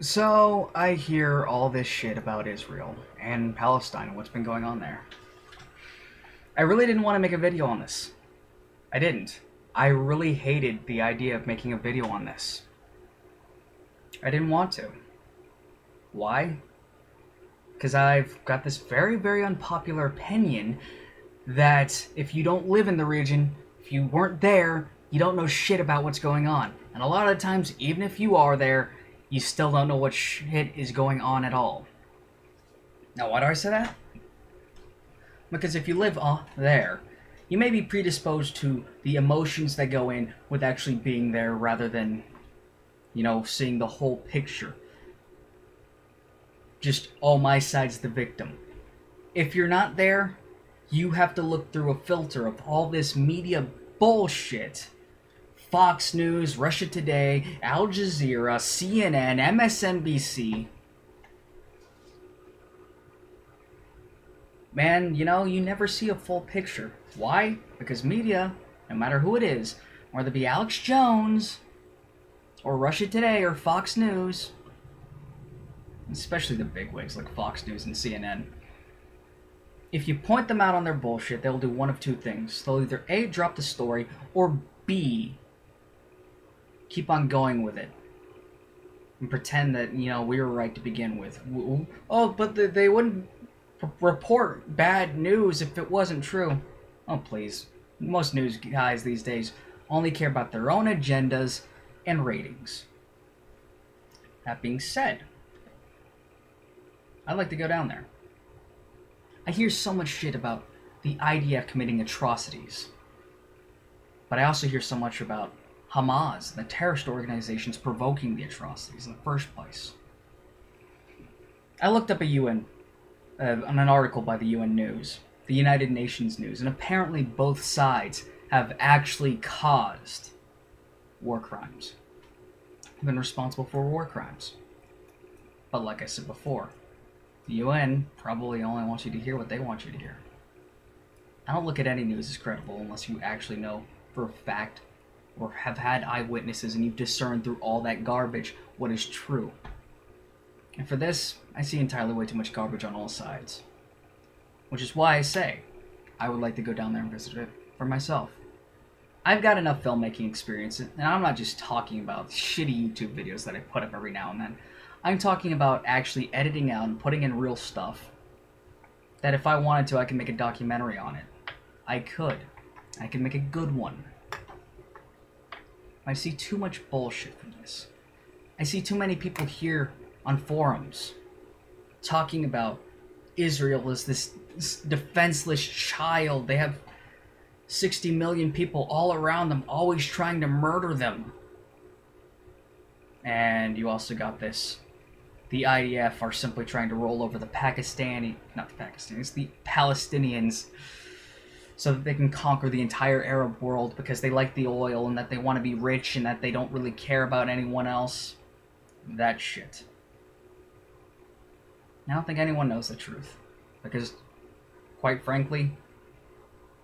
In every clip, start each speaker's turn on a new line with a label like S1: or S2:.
S1: So, I hear all this shit about Israel and Palestine and what's been going on there. I really didn't want to make a video on this. I didn't. I really hated the idea of making a video on this. I didn't want to. Why? Because I've got this very, very unpopular opinion that if you don't live in the region, if you weren't there, you don't know shit about what's going on. And a lot of the times, even if you are there, you still don't know what shit is going on at all. Now, why do I say that? Because if you live there, you may be predisposed to the emotions that go in with actually being there rather than, seeing the whole picture. Just, oh, my side's the victim. If you're not there, you have to look through a filter of all this media bullshit. Fox News, Russia Today, Al Jazeera, CNN, MSNBC. Man, you never see a full picture. Why? Because media, no matter who it is, whether it be Alex Jones, or Russia Today, or Fox News, especially the bigwigs like Fox News and CNN, if you point them out on their bullshit, they'll do one of two things. They'll either A, drop the story, or B, keep on going with it. And pretend that, we were right to begin with. Oh, but they wouldn't report bad news if it wasn't true. Oh, please. Most news guys these days only care about their own agendas and ratings. That being said, I'd like to go down there. I hear so much shit about the IDF committing atrocities. But I also hear so much about Hamas, the terrorist organizations provoking the atrocities in the first place. I looked up on an article by the UN News, the United Nations News, and apparently both sides have actually caused war crimes. Have been responsible for war crimes. But like I said before, the UN probably only wants you to hear what they want you to hear. I don't look at any news as credible unless you actually know for a fact or have had eyewitnesses and you've discerned through all that garbage what is true. And for this, I see entirely way too much garbage on all sides. Which is why I say, I would like to go down there and visit it for myself. I've got enough filmmaking experience, and I'm not just talking about shitty YouTube videos that I put up every now and then. I'm talking about actually editing out and putting in real stuff that if I wanted to, I could make a documentary on it. I could. I could make a good one. I see too much bullshit from this. I see too many people here on forums talking about Israel as this defenseless child. They have 60 million people all around them, always trying to murder them. And you also got this. The IDF are simply trying to roll over the Palestinians so that they can conquer the entire Arab world because they like the oil and that they want to be rich and that they don't really care about anyone else. That shit. I don't think anyone knows the truth. Because, quite frankly,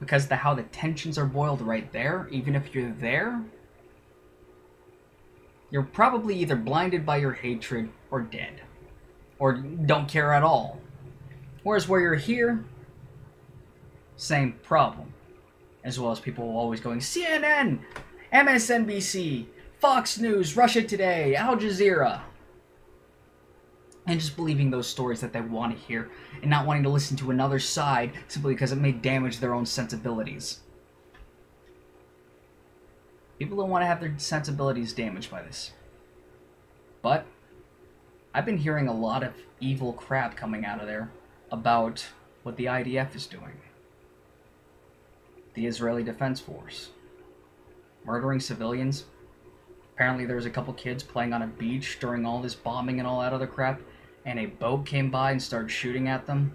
S1: because how the tensions are boiled right there, even if you're there, you're probably either blinded by your hatred or dead. Or don't care at all. Whereas where you're here, same problem. As well as people always going, CNN, MSNBC, Fox News, Russia Today, Al Jazeera. And just believing those stories that they want to hear and not wanting to listen to another side simply because it may damage their own sensibilities. People don't want to have their sensibilities damaged by this. But I've been hearing a lot of evil crap coming out of there about what the IDF is doing. The Israeli Defense Force. Murdering civilians. Apparently there was a couple kids playing on a beach during all this bombing and all that other crap, and a boat came by and started shooting at them.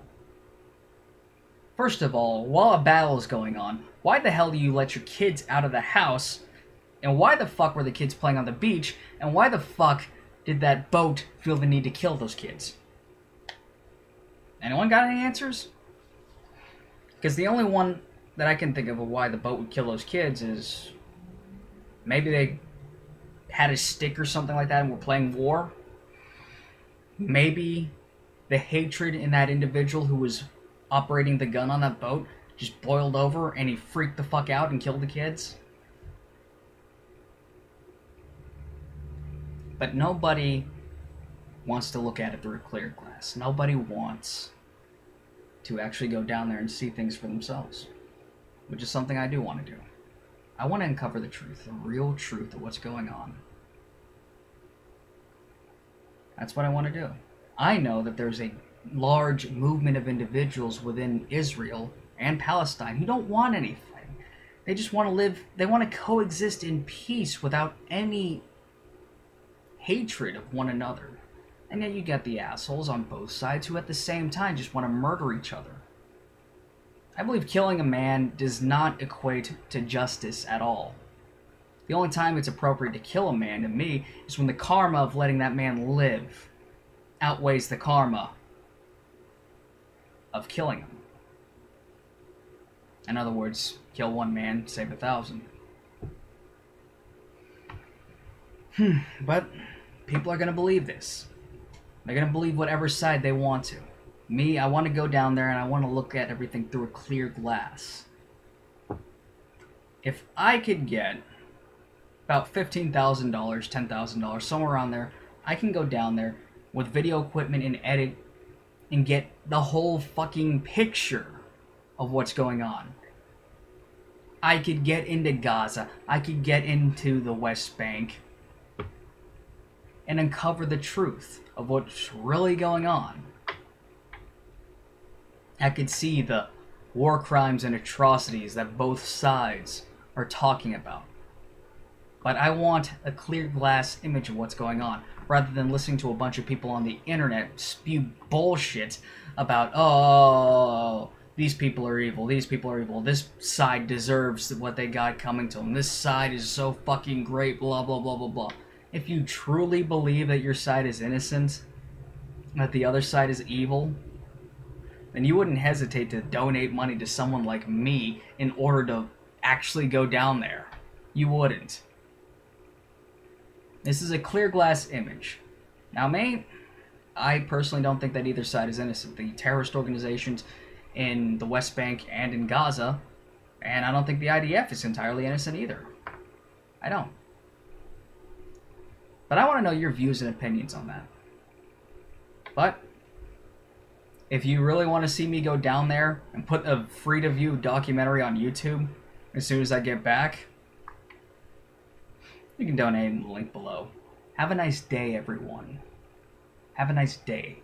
S1: First of all, while a battle is going on, why the hell do you let your kids out of the house? And why the fuck were the kids playing on the beach? And why the fuck did that boat feel the need to kill those kids? Anyone got any answers? Because the only one that I can think of why the boat would kill those kids is maybe they had a stick or something like that and were playing war. maybe the hatred in that individual who was operating the gun on that boat just boiled over and he freaked the fuck out and killed the kids. But nobody wants to look at it through a clear glass. Nobody wants to actually go down there and see things for themselves, which is something I do want to do. I want to uncover the truth, the real truth of what's going on. That's what I want to do. I know that there's a large movement of individuals within Israel and Palestine who don't want anything. They just want to live, they want to coexist in peace without any hatred of one another. And yet you get the assholes on both sides who at the same time just want to murder each other. I believe killing a man does not equate to justice at all. The only time it's appropriate to kill a man, to me, is when the karma of letting that man live outweighs the karma of killing him. In other words, kill one man, save 1,000. But people are going to believe this. They're going to believe whatever side they want to. Me, I want to go down there and I want to look at everything through a clear glass. If I could get about $15,000, $10,000, somewhere around there, I can go down there with video equipment and edit and get the whole fucking picture of what's going on. I could get into Gaza. I could get into the West Bank and uncover the truth of what's really going on. I could see the war crimes and atrocities that both sides are talking about. But I want a clear glass image of what's going on, rather than listening to a bunch of people on the internet spew bullshit about, oh, these people are evil, these people are evil, this side deserves what they got coming to them, this side is so fucking great, blah, blah, blah, blah, blah. If you truly believe that your side is innocent, that the other side is evil, then you wouldn't hesitate to donate money to someone like me in order to actually go down there. You wouldn't. This is a clear glass image. Now, me, I personally don't think that either side is innocent. The terrorist organizations in the West Bank and in Gaza, and I don't think the IDF is entirely innocent either. I don't. But I want to know your views and opinions on that. But if you really want to see me go down there and put a free-to-view documentary on YouTube as soon as I get back, you can donate in the link below. Have a nice day, everyone. Have a nice day.